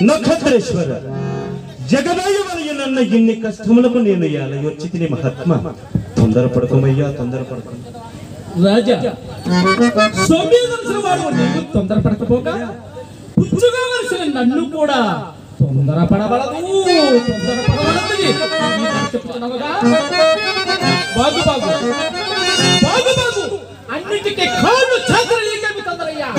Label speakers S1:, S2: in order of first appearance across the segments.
S1: నక్షత్రేశ్వర జగదాయ వలయ నన్న ఇన్ని కష్టములకు నేను యాలయొచ్చితిని మహాత్మ తొందరపడకమయ్యా తొందరపడకు
S2: రాజా సోమేధంసిన వాడు నీవు తొందరపడకపోగా పుచ్చుగా వలసిన నన్ను కూడా తొందరపడవలదు చెప్తున్నావుగా బాగు బాగు బాగు బాగు అన్నిటికీ కాళ్ళు చేతులు తొందరయ్యా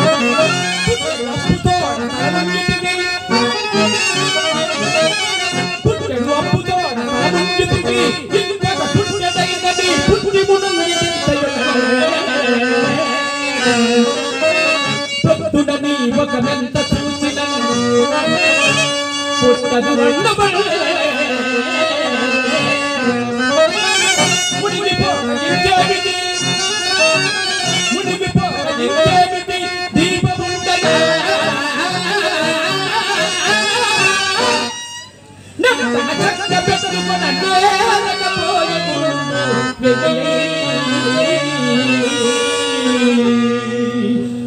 S2: ఒకమెంత చూసిన పుట్టదు మునిగిపోయింది దీపముండగా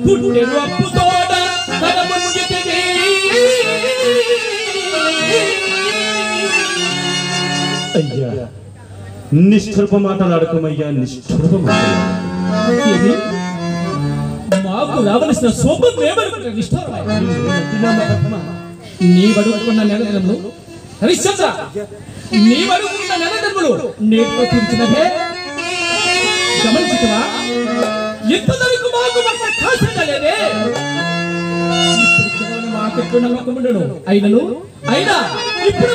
S2: పుట్టెను అప్పుతోడ
S1: అయ్యా నిష్ఠురప మాటలాడకమయ్యా నిష్ఠురప
S2: మాకు రావలసిన శోభం నీవడుకున్న నెలదినములు హరిశ్చంద్ర నీవడుకున్న నెలదినములు నేర్పు తీర్చినదే గమనించుకున్నా ఇంతవరకు మాకు ఒక ఖాసంగా లేదే మాకెట్టు నమ్మకముండను అయినా ఇప్పుడు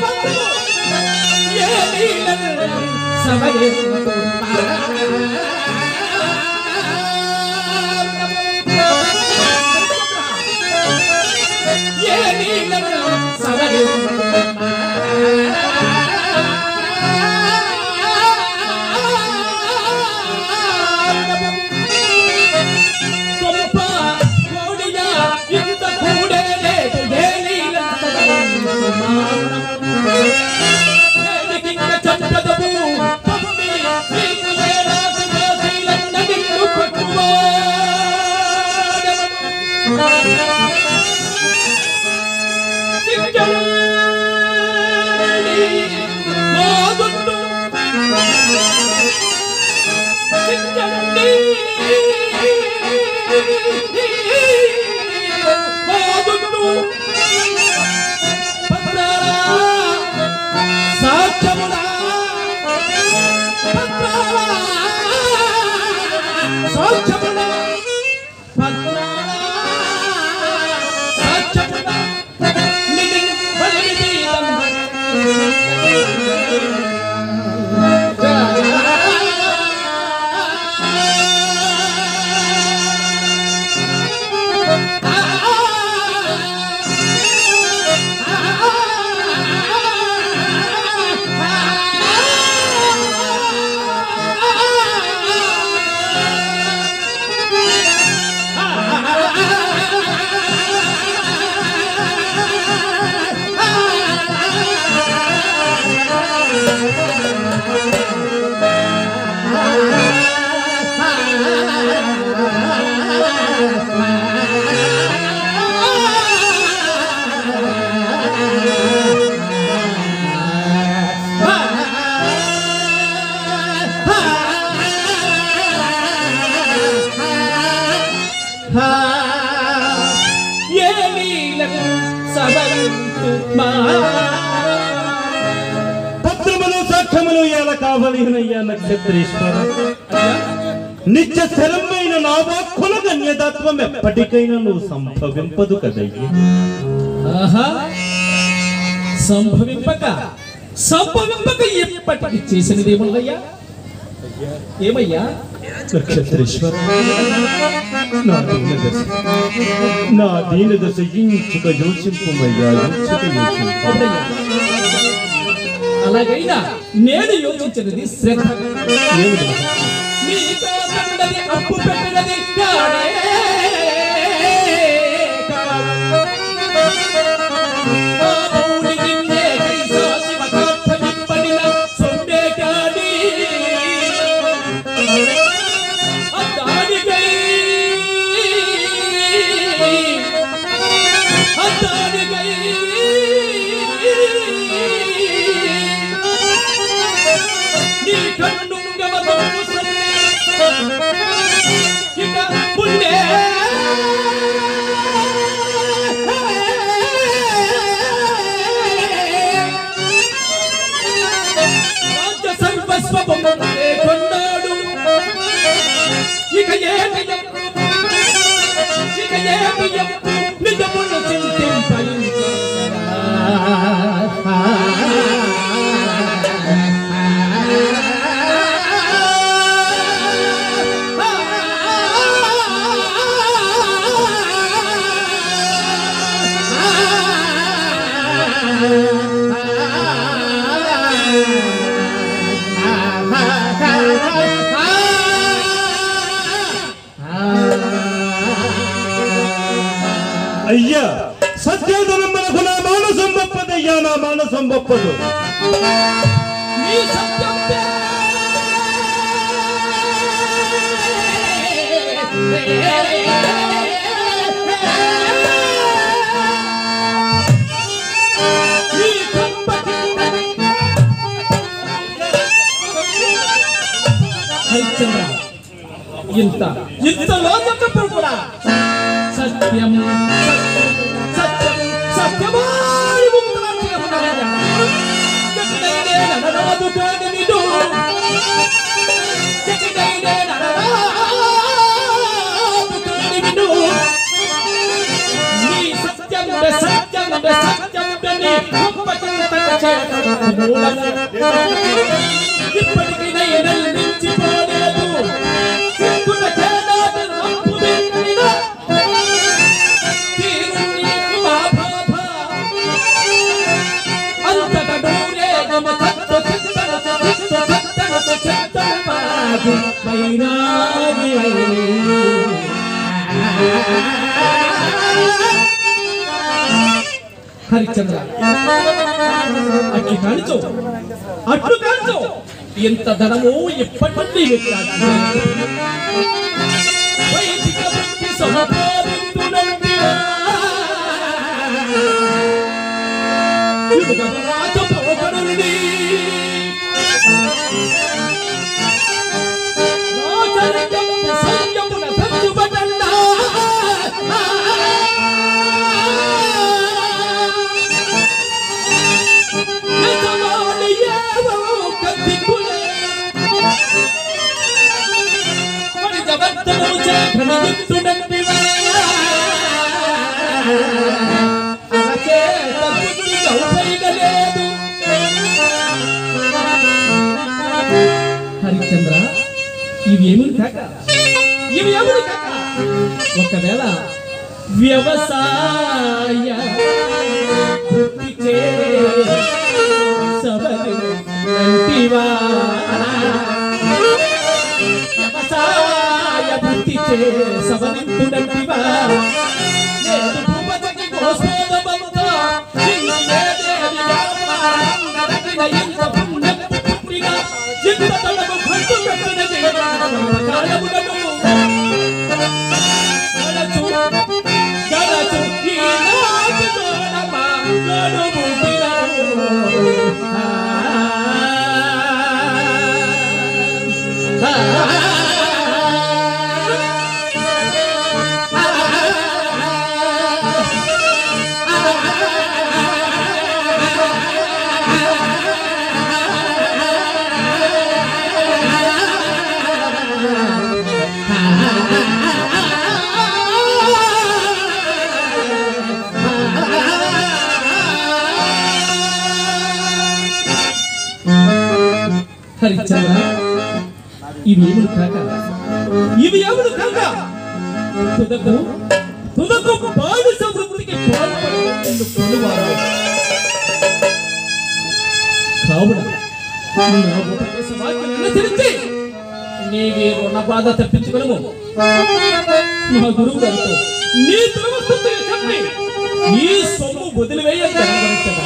S1: పత్రములు సాక్ష్యములు ఎలా కావలినయ్యా నక్షత్రేశ్వర నిత్య స్థిరమైన నా వాక్కుల గణ్యతత్వం ఎప్పటికైనా నువ్వు సంభవింపదు కదయ్యా
S2: సంభవింపక ఎప్పటికి చేసినది ఏమయ్యా
S1: నక్షత్రేశ్వర నా దీన దశ ఇంచుక యోచింపుమయ్యా
S2: అలాగైనా నేను యోచించినది శ్రద్ధ అప్పు పెట్టినది పుణ్య సర్వస్వమునే కొన్నాడు ఇక ఏమి నిజమును చింతింపయించు
S1: అయ్యా సత్యధనం మనకు నా మానసం గొప్పదయ్యా, నా మానసం గొప్పదు.
S2: నీ సత్యం హరిశ్చంద్ర ఇంత లోకప్పుడు కూడా సత్యం సత్యం సత్యమాని ముక్తాంతిగా ఉన్నాడయ్యా. ఎక్కడైనే నడరాదు కాని నిడు, ఎక్కడైనే నడరాదు కాని నిడు. నీ సత్యం సత్యం సత్యం నీ గొప్ప చింతన చేతను మూలము. ఇప్పటికీ నయనలు మించిపోలేదు ఇంకున చేదాట నప్పు వెండిన హరిశ్చంద్ర అట్లు కాల్చో ఎంత ధనము ఎప్పటి నుండి వైదిక భక్తి సమపాదింతునంటివా రాజపోకరుని సంయమున సత్తుబటన్నా హరిశ్చంద్ర ఇవేమి కాక ఒకవేళ వ్యవసాయ వృత్తి సబలివా వ్యవసాయ వృత్తి సబలింపుడంటివా లేదు భూపతికి గోస్పోదమంతా ఇంకేదేవి వ్యాపారం నరకిన ఇంత పుణ్యపు పుట్టిన ఇంత తనకు ఖర్చు పెట్టినది కాలములను గలచు ఈ నాటి తోడమా గడుము హరిశ్చంద్ర ఇవి ఎవరు కాక తుదకు బానిస వృత్తికి పాల్పడువారు కావున నా ఉపదేశ వాక్యాలను అనుసరించి నీవే రుణ బాధ తప్పించుకొనుము. మా గురువు గారితో నీ దురవస్థుతిని చెప్పి నీ సొమ్ము వదిలివేయని జరగవచ్చదా?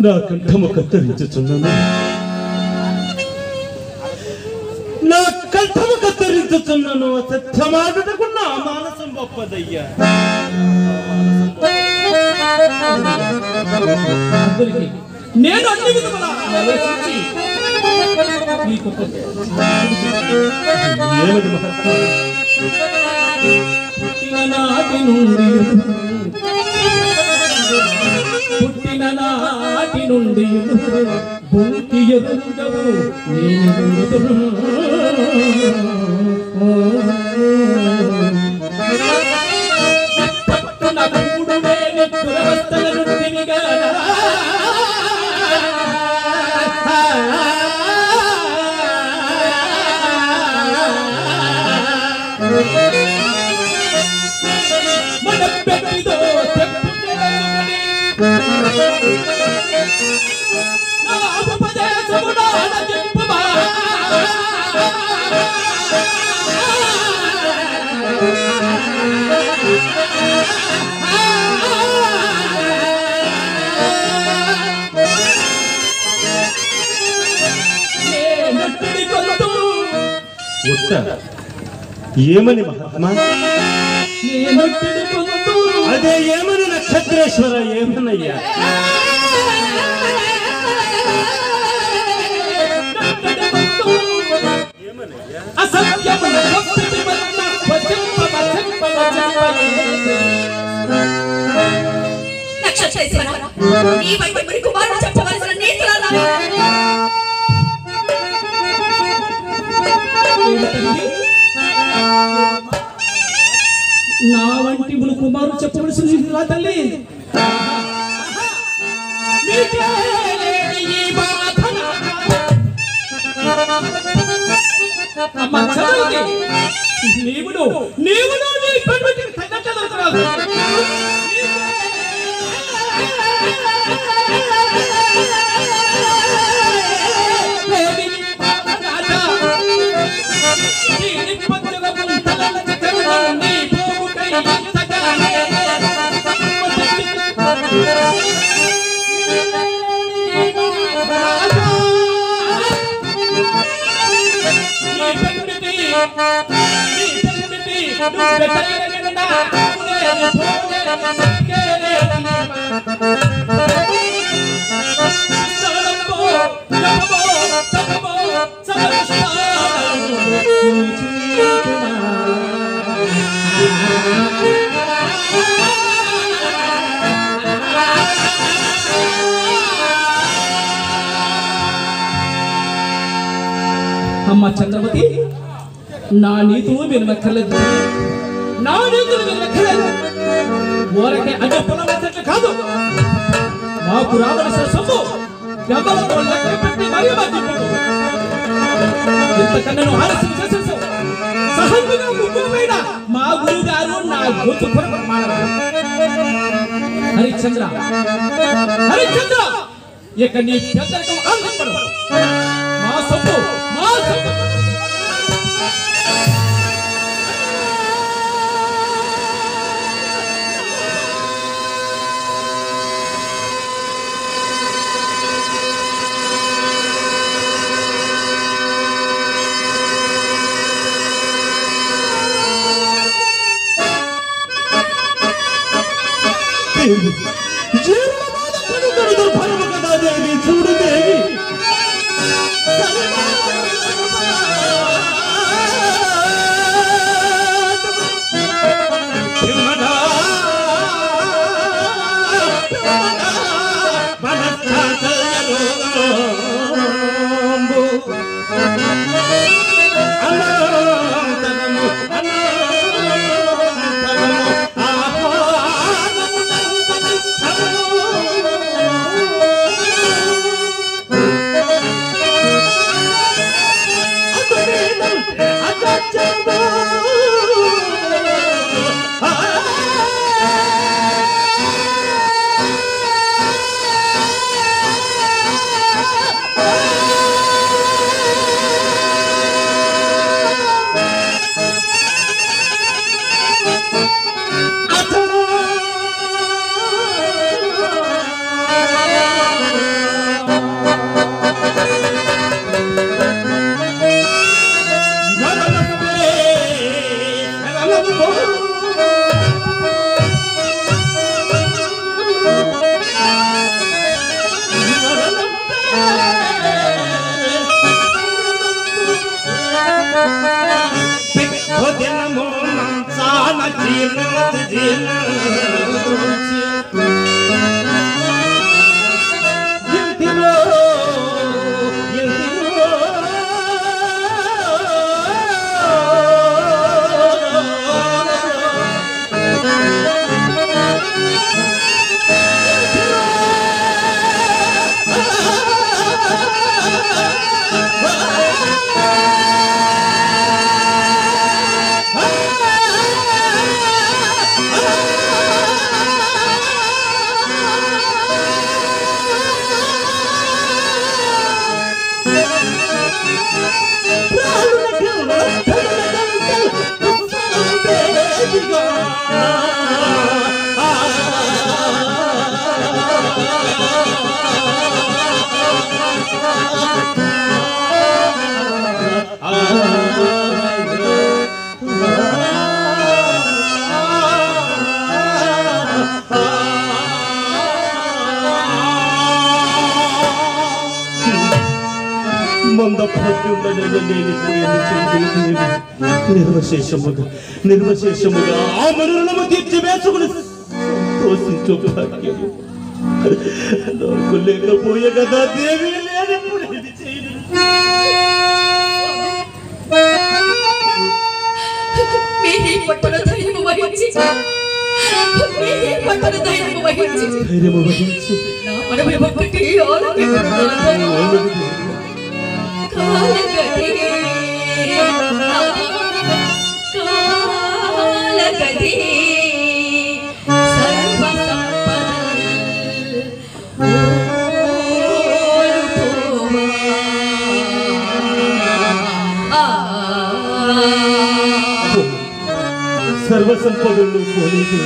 S1: నా కంఠము కత్తరించుచున్నాను, నా కంఠము కత్తరించుచున్నాను. నన్ను సత్యమాటకున్న మానసం గొప్పదయ్యా.
S2: నేను అన్ని విధములా ఆలోచించి నీకు
S1: ఏమిటి మహాత్మా?
S2: పుట్టిన నాటి నుండి భూమికి ఎదురుండవు పట్టున కూడు వేని దురవస్థలను తిరిగానా మన పెట్టిదో తెప్పు
S1: ఏమని మహాత్మా? అదే ఏమని నక్షత్రేశ్వర ఏమనయ్యా?
S3: నక్షత్రేశ్వర ఈ వైపు కుమారుడు చెప్పవలసిన నీతులు
S2: నా వంటి ములు కుమారుడు చెప్పవలసిన నీతులా తల్లి? నీవును నీ పెట్టుబడికి తగ్గట్టు దొరకరాదు. అమ్మ చంద్రవతి, నా నీతులు వినక్కర్లేదు, నా నీతులు వినక్కర్లేదు. ఊరకే అదే పొలం వేసినట్లు కాదు, మాకు రావలసిన సొమ్ము ఎవరితో లెక్క పెట్టి మరీ ఇంతకన్నా ఆలస్యం చేసేసావు. సహజంగా ముగ్గురుపైన మా గురువు గారు నా గొంతు హరిశ్చంద్ర, హరిశ్చంద్ర, ఇక నీ పెద్దరికం ఆనందపడు. మా సొమ్ము మా సొమ్ము
S1: చూడు దేవి, జీర్ణమతి జీర్ణ నిర్వశేషముగా ఆ మరులను తీర్చి వేసుకుని సంతోషించు భాగ్యము నాకు లేకపోయే కదా దేవి లేనప్పుడు ఇది చేయదు. ధైర్యము వహించి సర్వసంపదలు పోలేదు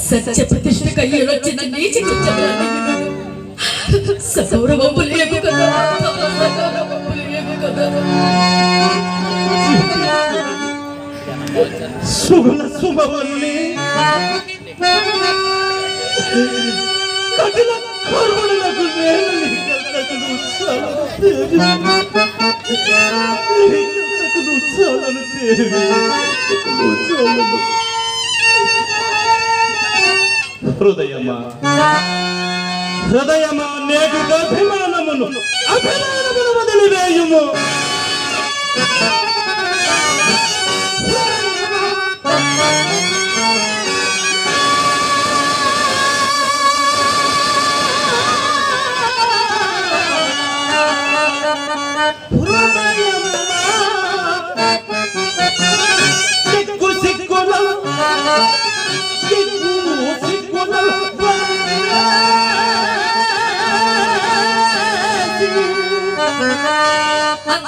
S3: సత్య ప్రతిష్ఠ కయ్యొచ్చిన నీచి సౌరవంపు లేవు కదా
S1: సుగుణ శుభవల్లి కఠిన కర్మలకు హృదయమా నేటి అభిమానమును వదిలివేయుము.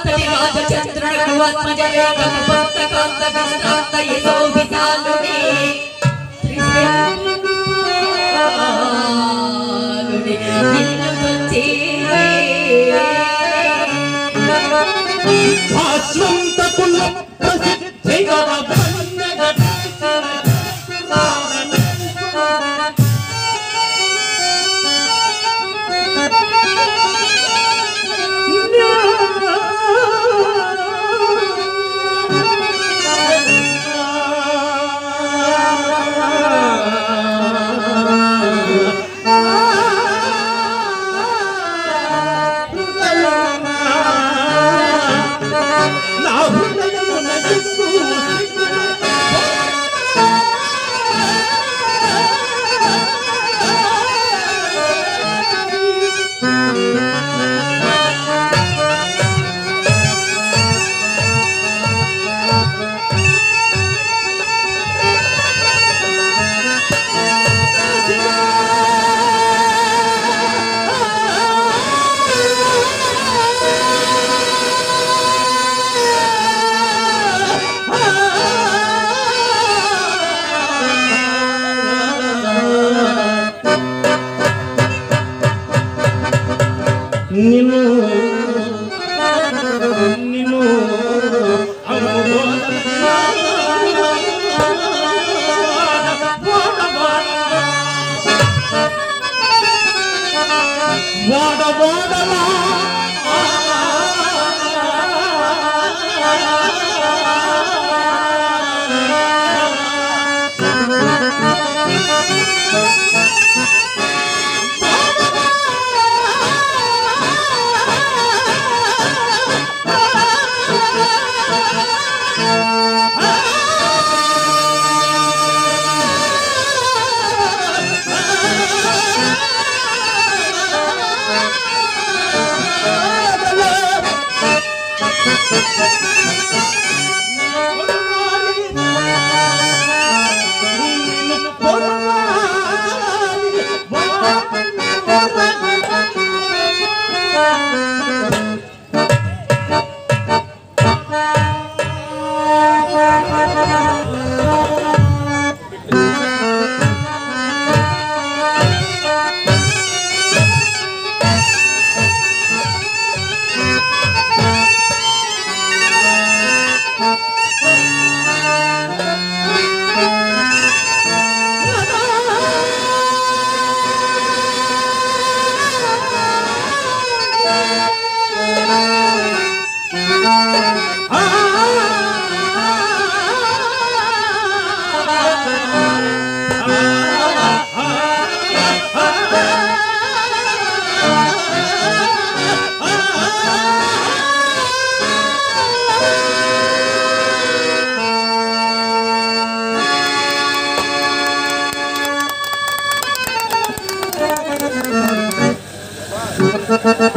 S3: అంతటి రాజచంద్రునకు ఆత్మజవేగం భక్తకాంత విశ్రాంత యశో విశాలుని నిన్ను వచ్చి
S1: భాస్వంతకుల ప్రసిద్ధిగా నిన్ను నిన్ను వాడవాడలా
S4: Ha ha ha.